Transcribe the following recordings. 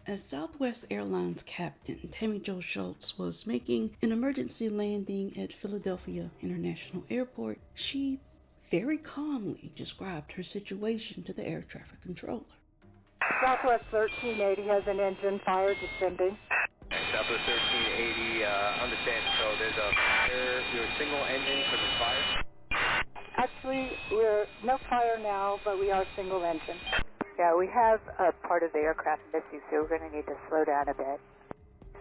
As Southwest Airlines captain Tammy Jo Schultz was making an emergency landing at Philadelphia International Airport, she very calmly described her situation to the air traffic controller. Southwest 1380 has an engine fire descending. Southwest 1380, understand. So there's a fire, you're a single engine for the fire? Actually, we're no fire now, but we are single engine. Yeah, we have a part of the aircraft missing, so we're going to need to slow down a bit.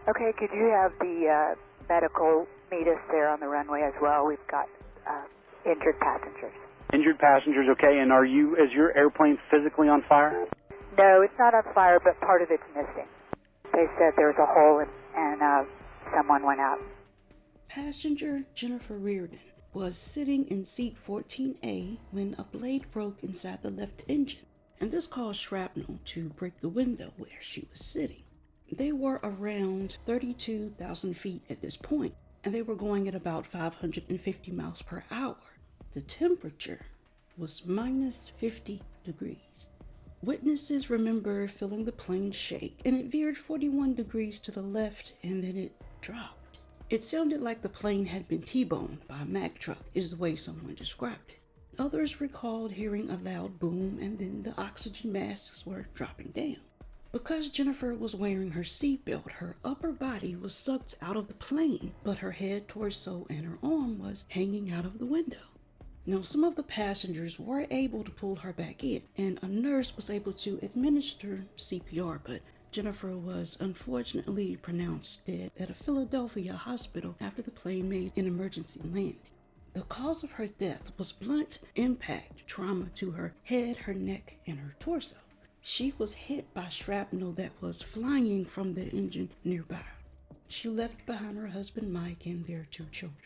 Okay, could you have the medical meet us there on the runway as well? We've got injured passengers. Injured passengers, okay. And is your airplane physically on fire? No, it's not on fire, but part of it's missing. They said there was a hole and someone went out. Passenger Jennifer Reardon was sitting in seat 14A when a blade broke inside the left engine, and this caused shrapnel to break the window where she was sitting. They were around 32,000 feet at this point, and they were going at about 550 miles per hour. The temperature was minus 50 degrees. Witnesses remember feeling the plane shake, and it veered 41 degrees to the left, and then it dropped. It sounded like the plane had been T-boned by a Mack truck, is the way someone described it. Others recalled hearing a loud boom, and then the oxygen masks were dropping down. Because Jennifer was wearing her seatbelt, her upper body was sucked out of the plane, but her head, torso, and her arm was hanging out of the window. Now, some of the passengers were able to pull her back in, and a nurse was able to administer CPR, but Jennifer was unfortunately pronounced dead at a Philadelphia hospital after the plane made an emergency landing. The cause of her death was blunt impact trauma to her head, her neck, and her torso. She was hit by shrapnel that was flying from the engine nearby. She left behind her husband Mike and their 2 children.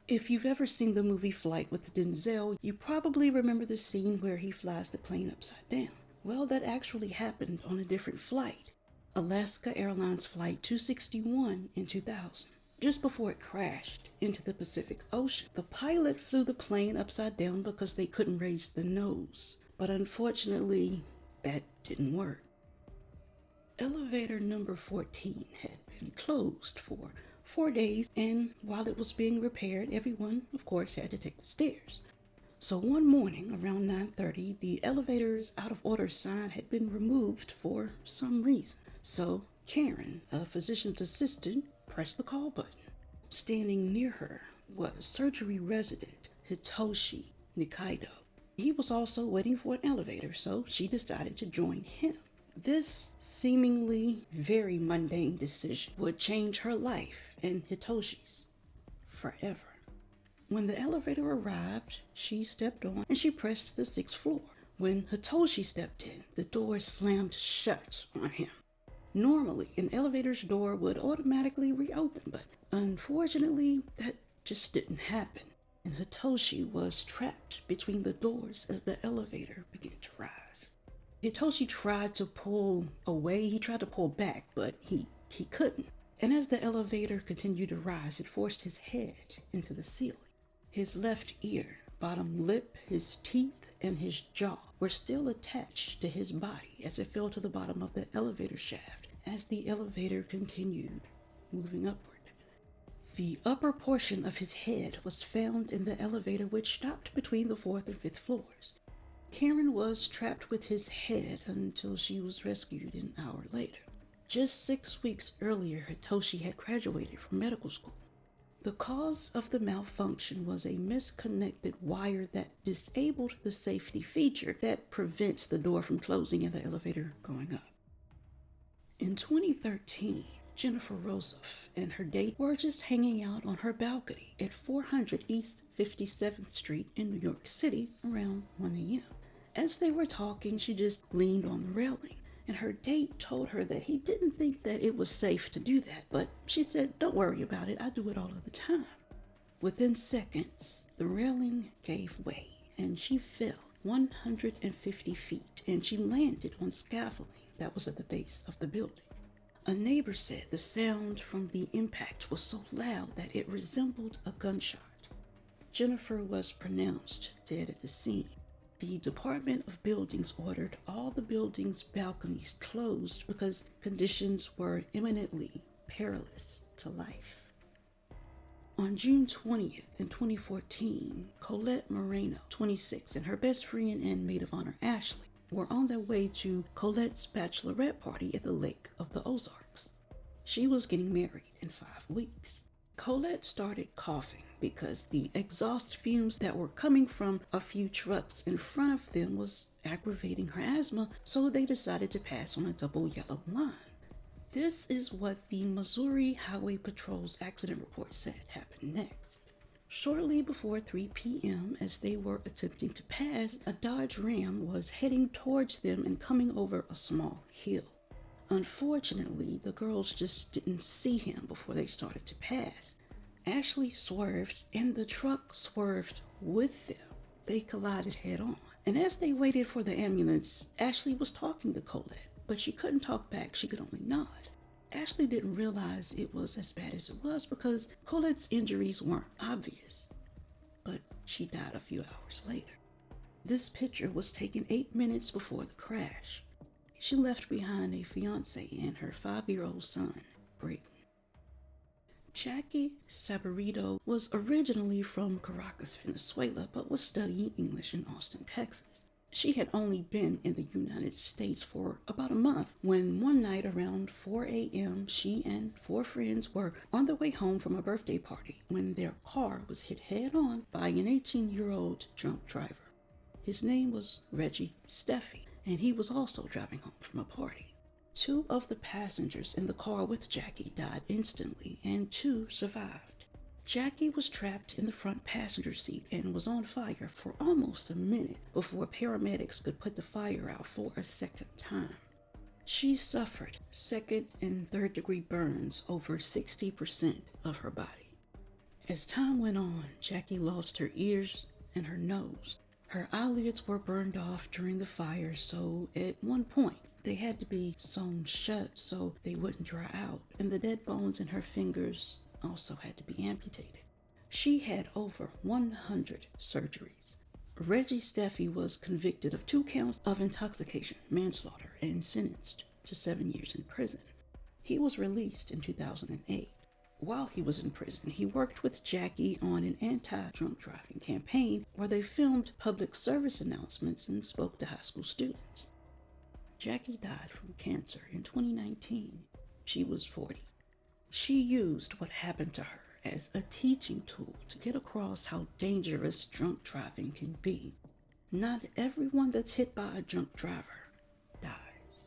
If you've ever seen the movie Flight with Denzel, you probably remember the scene where he flies the plane upside down. Well, that actually happened on a different flight, Alaska Airlines Flight 261 in 2000. Just before it crashed into the Pacific Ocean, the pilot flew the plane upside down because they couldn't raise the nose, but unfortunately, that didn't work. Elevator number 14 had been closed for 4 days, and while it was being repaired, everyone, of course, had to take the stairs. So one morning, around 9:30, the elevator's out-of-order sign had been removed for some reason. So Karen, a physician's assistant, pressed the call button. Standing near her was surgery resident Hitoshi Nikaido. He was also waiting for an elevator, so she decided to join him. This seemingly very mundane decision would change her life and Hitoshi's forever. When the elevator arrived, she stepped on and she pressed the 6th floor. When Hitoshi stepped in, the door slammed shut on him. Normally, an elevator's door would automatically reopen, but unfortunately, that just didn't happen. And Hitoshi was trapped between the doors as the elevator began to rise. Hitoshi tried to pull away, he tried to pull back, but he couldn't. And as the elevator continued to rise, it forced his head into the ceiling. His left ear, bottom lip, his teeth, and his jaw were still attached to his body as it fell to the bottom of the elevator shaft as the elevator continued moving upward. The upper portion of his head was found in the elevator, which stopped between the 4th and 5th floors. Karen was trapped with his head until she was rescued an hour later. Just 6 weeks earlier, Hitoshi had graduated from medical school. The cause of the malfunction was a misconnected wire that disabled the safety feature that prevents the door from closing and the elevator going up. In 2013, Jennifer Rosoff and her date were just hanging out on her balcony at 400 East 57th Street in New York City around 1 a.m. As they were talking, she just leaned on the railing, and her date told her that he didn't think that it was safe to do that, but she said, "Don't worry about it, I do it all of the time." Within seconds, the railing gave way, and she fell 150 feet, and she landed on scaffolding that was at the base of the building. A neighbor said the sound from the impact was so loud that it resembled a gunshot. Jennifer was pronounced dead at the scene. The Department of Buildings ordered all the building's balconies closed because conditions were imminently perilous to life. On June 20th in 2014, Collette Moreno, 26, and her best friend and maid of honor Ashley were on their way to Colette's Bachelorette party at the Lake of the Ozarks. She was getting married in 5 weeks. Collette started coughing because the exhaust fumes that were coming from a few trucks in front of them was aggravating her asthma, so they decided to pass on a double yellow line. This is what the Missouri Highway Patrol's accident report said happened next. Shortly before 3 p.m., as they were attempting to pass, a Dodge Ram was heading towards them and coming over a small hill. Unfortunately, the girls just didn't see him before they started to pass. Ashley swerved, and the truck swerved with them. They collided head on. And as they waited for the ambulance, Ashley was talking to Collette, but she couldn't talk back, she could only nod. Ashley didn't realize it was as bad as it was because Colette's injuries weren't obvious, but she died a few hours later. This picture was taken 8 minutes before the crash. She left behind a fiance and her 5-year-old son, Brayton. Jacqui Saburido was originally from Caracas, Venezuela, but was studying English in Austin, Texas. She had only been in the United States for about a month when one night around 4 a.m. she and 4 friends were on their way home from a birthday party when their car was hit head-on by an 18-year-old drunk driver. His name was Selfie, and he was also driving home from a party. 2 of the passengers in the car with Jacqui died instantly, and 2 survived. Jacqui was trapped in the front passenger seat and was on fire for almost a minute before paramedics could put the fire out for a second time. She suffered 2nd and 3rd degree burns over 60% of her body. As time went on, Jacqui lost her ears and her nose. Her eyelids were burned off during the fire, so at one point they had to be sewn shut so they wouldn't dry out, and the dead bones in her fingers also had to be amputated. She had over 100 surgeries. Selfie was convicted of 2 counts of intoxication, manslaughter, and sentenced to 7 years in prison. He was released in 2008. While he was in prison, he worked with Jacqui on an anti-drunk driving campaign where they filmed public service announcements and spoke to high school students. Jacqui died from cancer in 2019. She was 40. She used what happened to her as a teaching tool to get across how dangerous drunk driving can be. Not everyone that's hit by a drunk driver dies.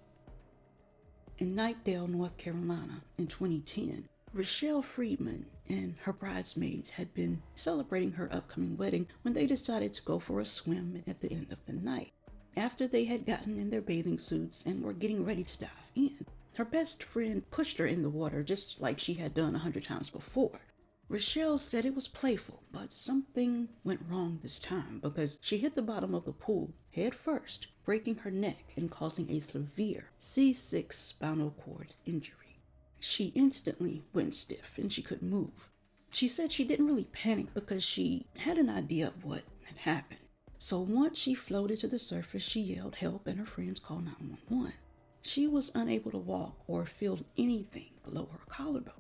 In Knightdale, North Carolina, in 2010, Rachelle Friedman and her bridesmaids had been celebrating her upcoming wedding when they decided to go for a swim at the end of the night. After they had gotten in their bathing suits and were getting ready to dive in, her best friend pushed her in the water just like she had done 100 times before. Rachelle said it was playful, but something went wrong this time because she hit the bottom of the pool head first, breaking her neck and causing a severe C6 spinal cord injury. She instantly went stiff and she couldn't move. She said she didn't really panic because she had an idea of what had happened. So once she floated to the surface, she yelled help and her friends called 911. She was unable to walk or feel anything below her collarbone.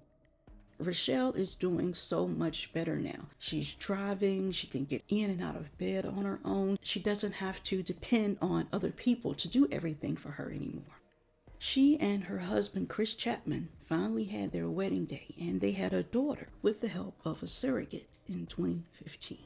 Rachelle is doing so much better now. She's driving, she can get in and out of bed on her own. She doesn't have to depend on other people to do everything for her anymore. She and her husband, Chris Chapman, finally had their wedding day, and they had a daughter with the help of a surrogate in 2015.